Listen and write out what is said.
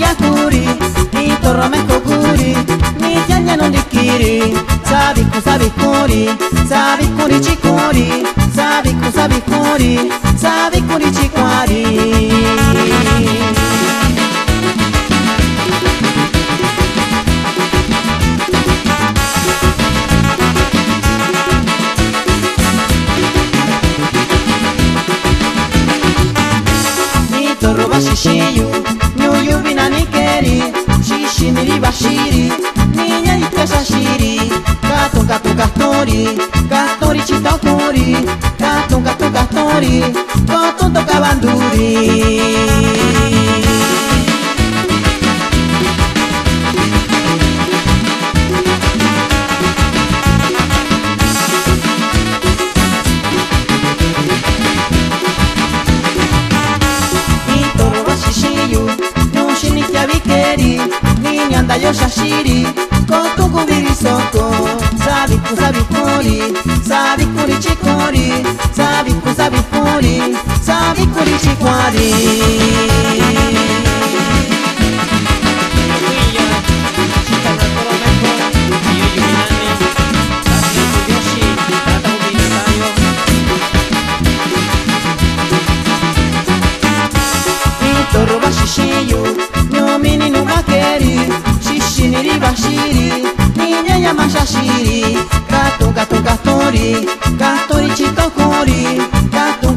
yakuri, itorro meko guri, ni tianya non dikiri. Sabi kuri chikuri, sabi kuri chikwari. Roba shishiyu, nyuyu bina nikeri, shishi niri bashiri, niña ite shashiri, gato gato gatori, gatori chitokuri, gato gato gatori, gato toca banduri. Niña yo shashiri, koto kubiri soko. Sabi kuri chikori, sabi kuri chikwari. Roba shishiyu, no menino makeri, shishi niri bashiri, niña yama shashiri, gato gato gatori, gatori chitokori, gato